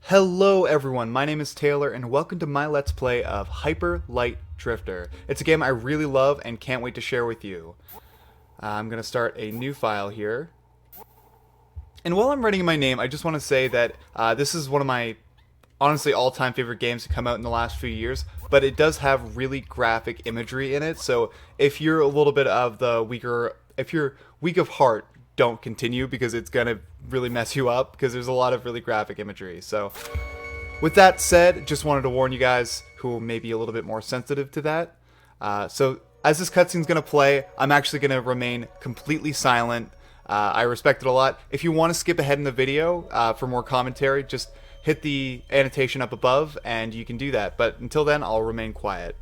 Hello everyone, my name is Taylor and welcome to my Let's Play of Hyper Light Drifter. It's a game I really love and can't wait to share with you. I'm going to start a new file here. And while I'm writing my name, I just want to say that this is one of my honestly all-time favorite games to come out in the last few years, but it does have really graphic imagery in it, so if you're a little bit of the if you're weak of heart, don't continue because it's gonna really mess you up because there's a lot of really graphic imagery. So with that said, just wanted to warn you guys who may be a little bit more sensitive to that. So as this cutscene's gonna play, I'm actually gonna remain completely silent. I respect it a lot. If you want to skip ahead in the video for more commentary, just hit the annotation up above and you can do that. But until then, I'll remain quiet.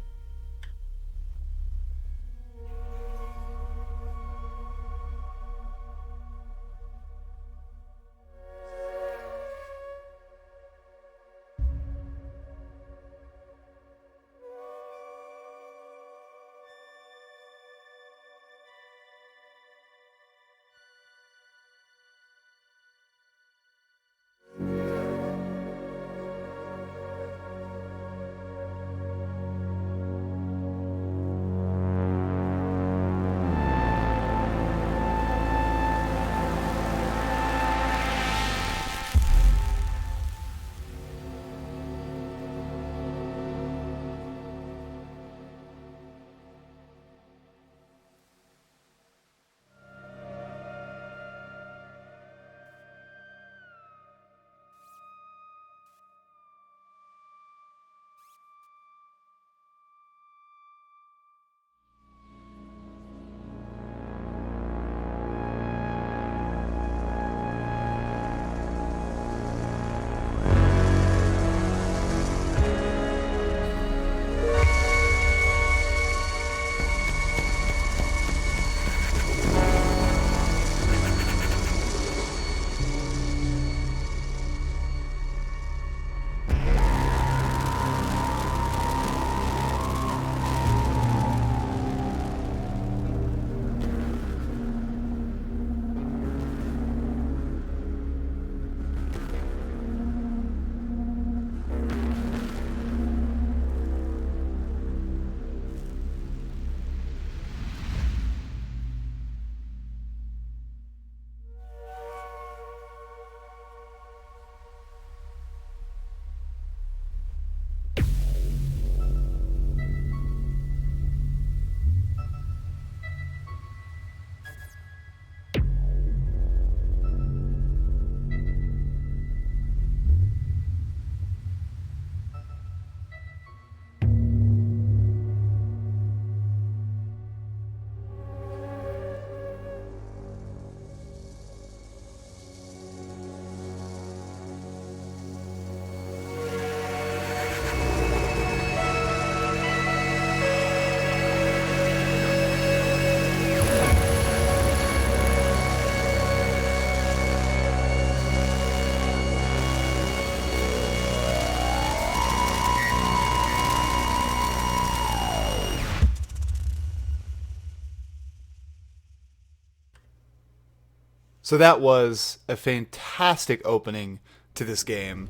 So that was a fantastic opening to this game.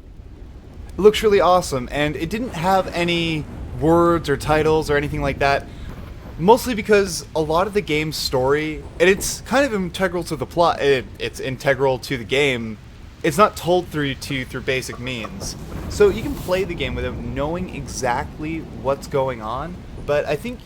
It looks really awesome, and it didn't have any words or titles or anything like that, mostly because a lot of the game's story, and it's kind of integral to the plot, it's integral to the game, it's not told through basic means. So you can play the game without knowing exactly what's going on, but I think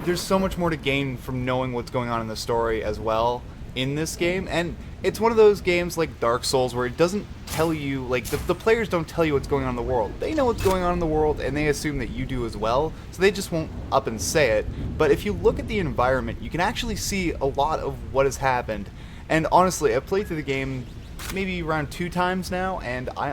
there's so much more to gain from knowing what's going on in the story as well in this game, and it's one of those games like Dark Souls where it doesn't tell you, like, the players don't tell you what's going on in the world. They know what's going on in the world and they assume that you do as well, so they just won't up and say it. But if you look at the environment, you can actually see a lot of what has happened. And honestly, I've played through the game maybe around 2 times now, and I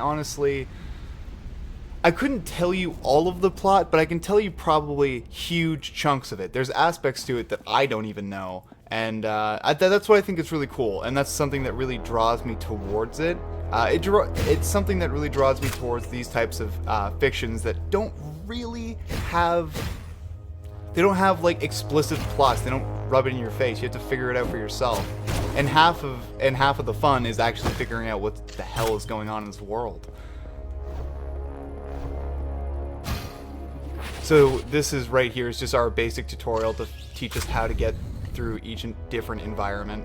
couldn't tell you all of the plot, but I can tell you probably huge chunks of it. There's aspects to it that I don't even know, and that's what I think is really cool, and that's something that really draws me towards it. It's something that really draws me towards these types of fictions that don't really have... They don't have, like, explicit plots. They don't rub it in your face. You have to figure it out for yourself. And half of the fun is actually figuring out what the hell is going on in this world. So this is right here is just our basic tutorial to teach us how to get through each different environment.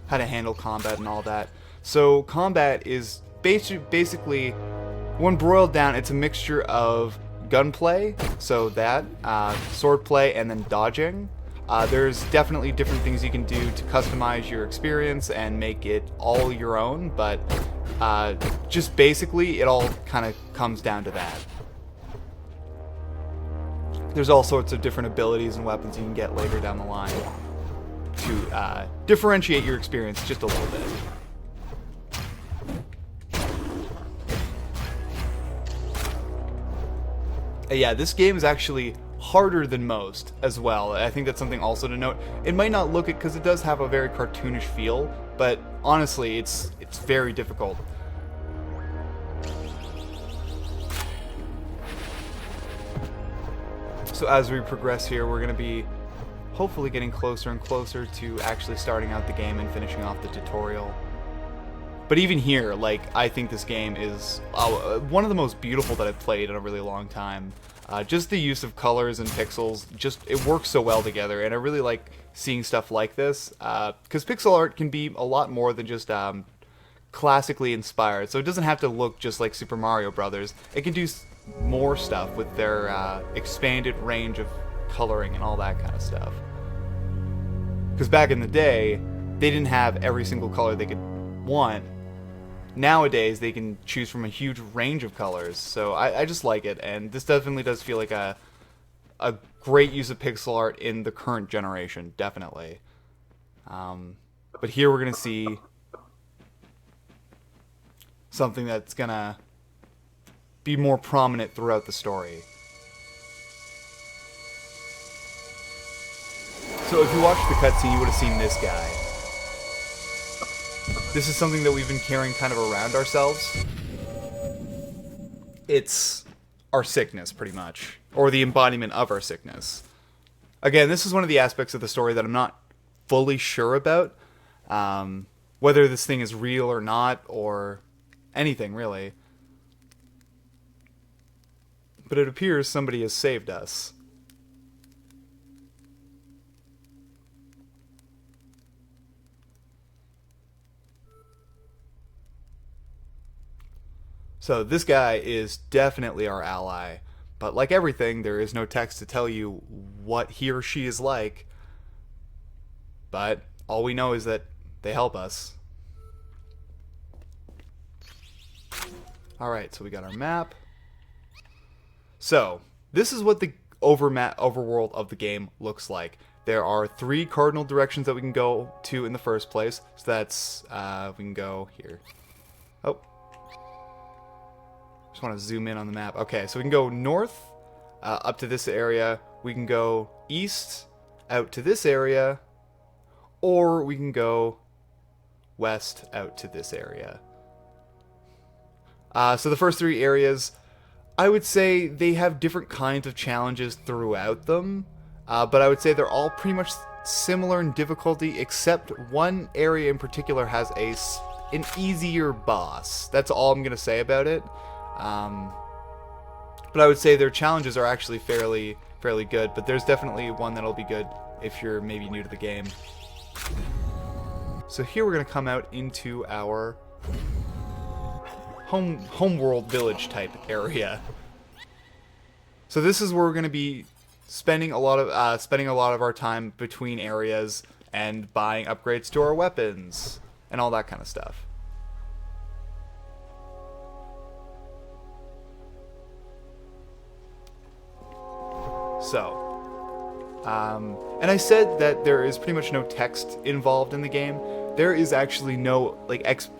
How to handle combat and all that. So combat is basically, when broiled down, it's a mixture of gunplay, so that, swordplay, and then dodging. There's definitely different things you can do to customize your experience and make it all your own, but just basically it all kind of comes down to that. There's all sorts of different abilities and weapons you can get later down the line to differentiate your experience just a little bit. Yeah, this game is actually harder than most as well. I think that's something also to note. It might not look it because it does have a very cartoonish feel, but honestly, it's very difficult. So as we progress here, we're going to be hopefully getting closer and closer to actually starting out the game and finishing off the tutorial. But even here, like, I think this game is one of the most beautiful that I've played in a really long time. Just the use of colors and pixels, it works so well together, and I really like seeing stuff like this, because pixel art can be a lot more than just classically inspired, so it doesn't have to look just like Super Mario Brothers. It can do more stuff with their expanded range of coloring and all that kind of stuff. Because back in the day, they didn't have every single color they could want. Nowadays, they can choose from a huge range of colors, so I just like it, and this definitely does feel like a great use of pixel art in the current generation, definitely. But here we're going to see something that's going to be more prominent throughout the story. So if you watched the cutscene, you would have seen this guy. This is something that we've been carrying kind of around ourselves. It's our sickness, pretty much. Or the embodiment of our sickness. Again, this is one of the aspects of the story that I'm not fully sure about. Whether this thing is real or not, or anything, really. But it appears somebody has saved us. So this guy is definitely our ally, but like everything, there is no text to tell you what he or she is like, but all we know is that they help us. Alright, so we got our map. So, this is what the overworld of the game looks like. There are 3 cardinal directions that we can go to in the first place, so that's, we can go here. Oh. Just want to zoom in on the map. Okay, so we can go north, up to this area. We can go east, out to this area. Or we can go west, out to this area. So the first 3 areas, I would say they have different kinds of challenges throughout them. But I would say they're all pretty much similar in difficulty, except one area in particular has an easier boss. That's all I'm going to say about it. But I would say their challenges are actually fairly good, but there's definitely one that'll be good if you're maybe new to the game. So here we're going to come out into our homeworld village type area. So this is where we're going to be spending a lot of our time between areas and buying upgrades to our weapons and all that kind of stuff. So, and I said that there is pretty much no text involved in the game. There is actually no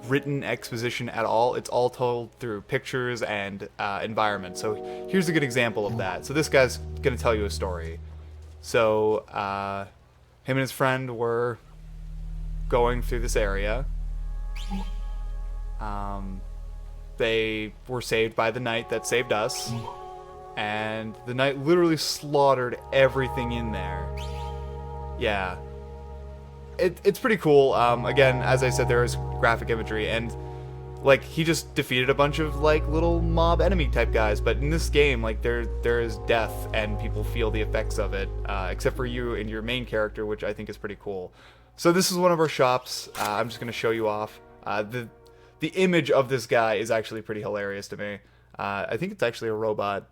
written exposition at all. It's all told through pictures and environment. So here's a good example of that. So this guy's gonna tell you a story. So him and his friend were going through this area. They were saved by the knight that saved us. And the knight literally slaughtered everything in there. Yeah. It's pretty cool. Again, as I said, there is graphic imagery, and like he just defeated a bunch of like little mob enemy type guys. But in this game, like there is death and people feel the effects of it, except for you and your main character, which I think is pretty cool. So this is one of our shops. I'm just gonna show you off. The image of this guy is actually pretty hilarious to me. I think it's actually a robot.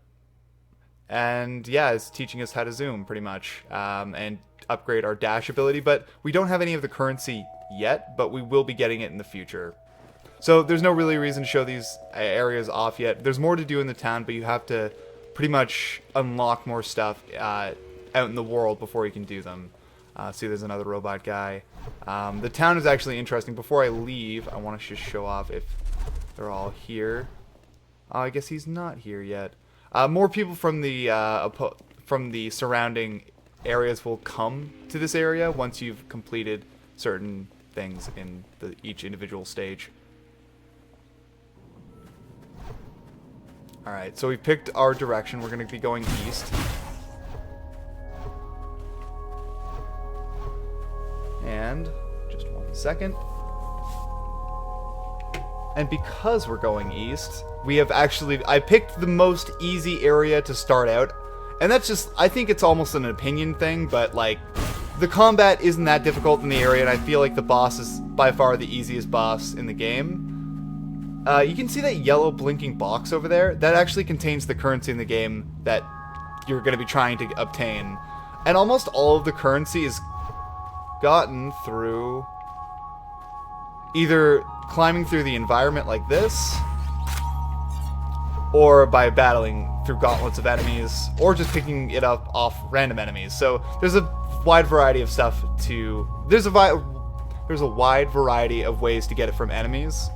And yeah, it's teaching us how to zoom pretty much, and upgrade our dash ability. But we don't have any of the currency yet, but we will be getting it in the future. So there's no really reason to show these areas off yet. There's more to do in the town, but you have to pretty much unlock more stuff out in the world before you can do them. See, there's another robot guy. The town is actually interesting. Before I leave, I want to just show off if they're all here. I guess he's not here yet. More people from the surrounding areas will come to this area once you've completed certain things in each individual stage. Alright, so we picked our direction. We're going to be going east. And just 1 second. And because we're going east, I picked the most easy area to start out. And that's just, I think it's almost an opinion thing, but like, the combat isn't that difficult in the area, and I feel like the boss is by far the easiest boss in the game. You can see that yellow blinking box over there. That actually contains the currency in the game that you're going to be trying to obtain. And almost all of the currency is gotten through either climbing through the environment like this, or by battling through gauntlets of enemies, or just picking it up off random enemies. So there's a wide variety of stuff to... There's a wide variety of ways to get it from enemies.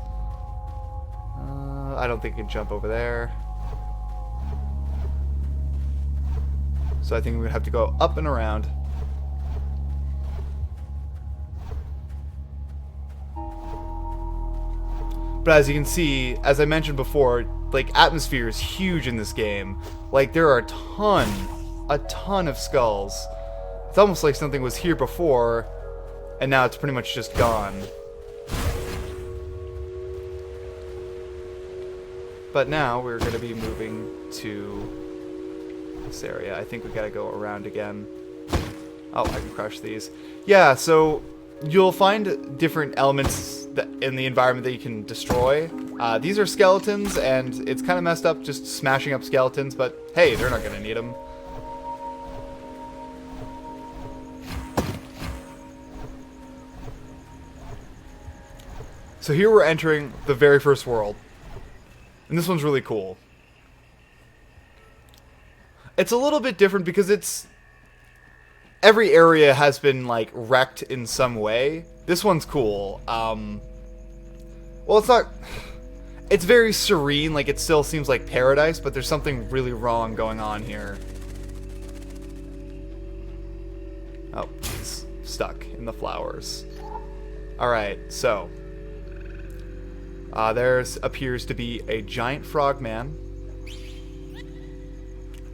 I don't think I can jump over there. So I think we're going to have to go up and around. But as you can see, as I mentioned before, like, atmosphere is huge in this game. Like, there are a ton of skulls. It's almost like something was here before, and now it's pretty much just gone. But now we're going to be moving to this area. I think we got to go around again. Oh, I can crush these. Yeah, so you'll find different elements in the environment that you can destroy. These are skeletons, and it's kind of messed up just smashing up skeletons, but hey, they're not going to need them. So here we're entering the very first world. And this one's really cool. It's a little bit different because every area has been, like, wrecked in some way. This one's cool. Well, it's not... It's very serene, like, it still seems like paradise, but there's something really wrong going on here. Oh, he's stuck in the flowers. Alright, so... there appears to be a giant frogman.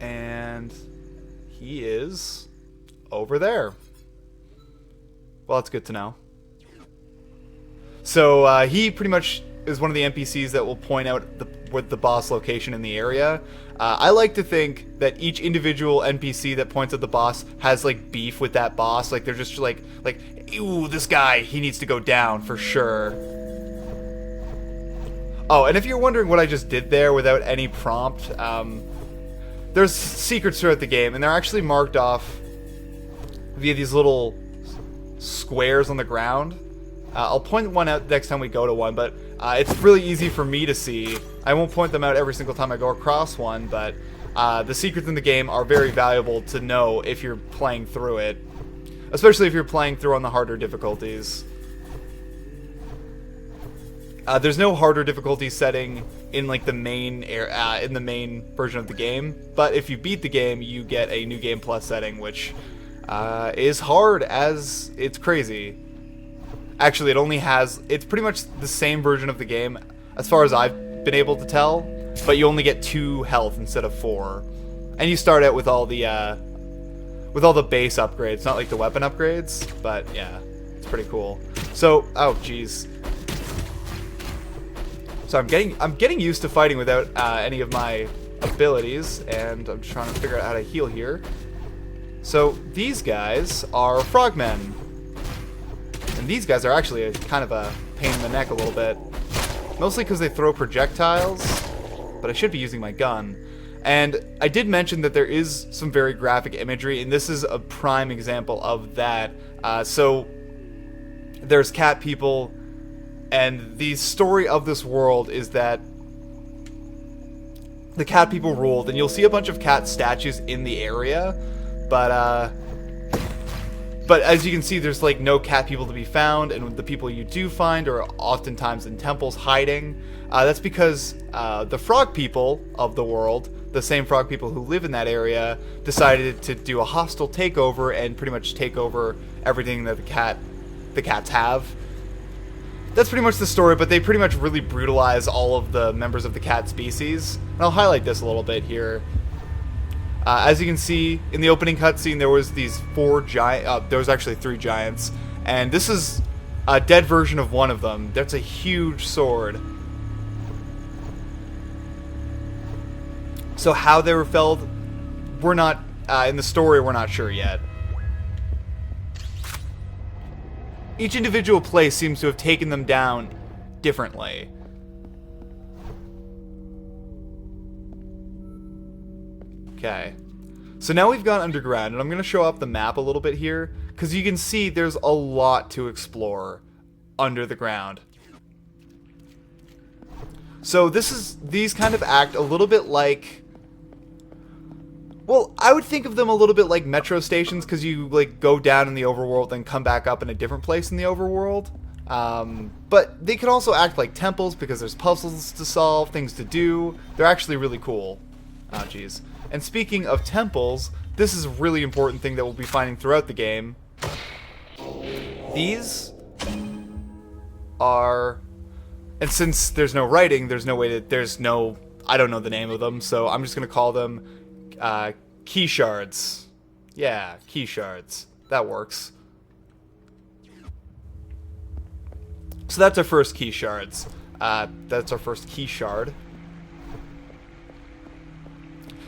And he is over there. Well, that's good to know. So he pretty much is one of the NPCs that will point out the boss location in the area. I like to think that each individual NPC that points at the boss has, like, beef with that boss. Like, they're just like, ew, this guy, he needs to go down for sure. Oh, and if you're wondering what I just did there without any prompt, there's secrets throughout the game, and they're actually marked off via these little squares on the ground. I'll point one out next time we go to one, but it's really easy for me to see. I won't point them out every single time I go across one, but the secrets in the game are very valuable to know if you're playing through it, especially if you're playing through on the harder difficulties. There's no harder difficulty setting in, like, the main version of the game, but if you beat the game, you get a New Game Plus setting, which is hard as it's crazy. Actually, it's pretty much the same version of the game as far as I've been able to tell, but you only get 2 health instead of 4, and you start out with all the base upgrades, not like the weapon upgrades. But yeah, it's pretty cool. So, oh jeez. So I'm getting used to fighting without any of my abilities, and I'm just trying to figure out how to heal here. So these guys are frogmen, and these guys are actually kind of a pain in the neck a little bit, mostly because they throw projectiles. But I should be using my gun. And I did mention that there is some very graphic imagery, and this is a prime example of that. So there's cat people, and the story of this world is that the cat people ruled, and you'll see a bunch of cat statues in the area, but as you can see, there's like no cat people to be found, and the people you do find are oftentimes in temples hiding. That's because the frog people of the world, the same frog people who live in that area, decided to do a hostile takeover and pretty much take over everything that the cats have. That's pretty much the story, but they pretty much really brutalize all of the members of the cat species. And I'll highlight this a little bit here. As you can see, in the opening cutscene, there was these there was actually 3 giants, and this is a dead version of one of them. That's a huge sword. So how they were felled, we're not, in the story, we're not sure yet. Each individual place seems to have taken them down differently. Okay. So now we've gone underground, and I'm going to show up the map a little bit here, because you can see there's a lot to explore under the ground. So these kind of act a little bit like, well, I would think of them a little bit like metro stations, because you like go down in the overworld and come back up in a different place in the overworld. But they can also act like temples, because there's puzzles to solve, things to do. They're actually really cool. Oh, jeez. And speaking of temples, this is a really important thing that we'll be finding throughout the game. These are, and since there's no writing, there's no way to, I don't know the name of them, so I'm just going to call them key shards. Yeah, key shards. That works. So that's our first key shards. That's our first key shard.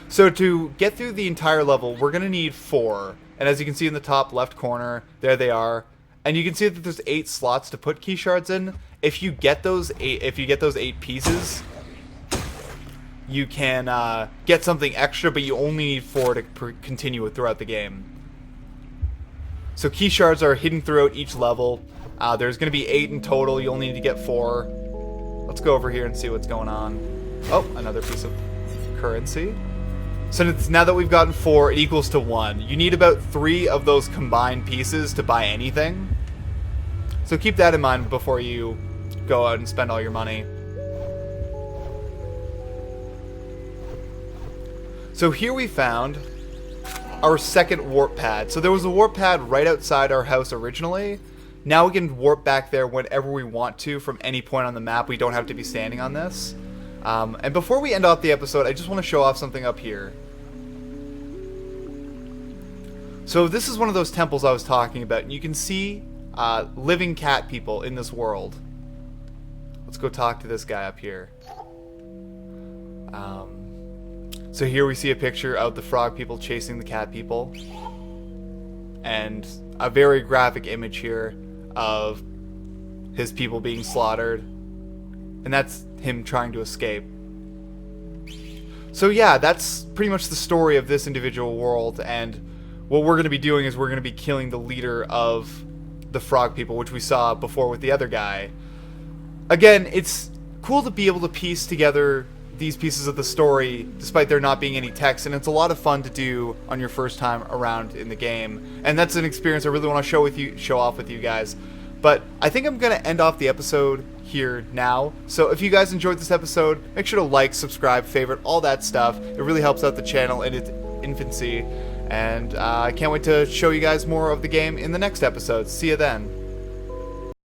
So to get through the entire level, we're going to need 4. And as you can see in the top left corner, there they are. And you can see that there's 8 slots to put key shards in. If you get those 8 pieces, you can get something extra, but you only need 4 to continue it throughout the game. So key shards are hidden throughout each level. There's going to be 8 in total. You only need to get 4. Let's go over here and see what's going on. Oh, another piece of currency. So now that we've gotten 4, it equals to 1. You need about 3 of those combined pieces to buy anything. So keep that in mind before you go out and spend all your money. So here we found our second warp pad. So there was a warp pad right outside our house originally. Now we can warp back there whenever we want to from any point on the map. We don't have to be standing on this. And before we end off the episode, I just want to show off something up here. So this is one of those temples I was talking about, and you can see living cat people in this world. Let's go talk to this guy up here. So here we see a picture of the frog people chasing the cat people, and a very graphic image here of his people being slaughtered, and that's him trying to escape. So yeah, that's pretty much the story of this individual world, and what we're going to be doing is we're going to be killing the leader of the frog people, which we saw before with the other guy. Again, it's cool to be able to piece together these pieces of the story despite there not being any text, and it's a lot of fun to do on your first time around in the game, and that's an experience I really want to show off with you guys. But I think I'm going to end off the episode here now. So if you guys enjoyed this episode, make sure to like, subscribe, favorite, all that stuff. It really helps out the channel in its infancy. And I can't wait to show you guys more of the game in the next episode. See you then.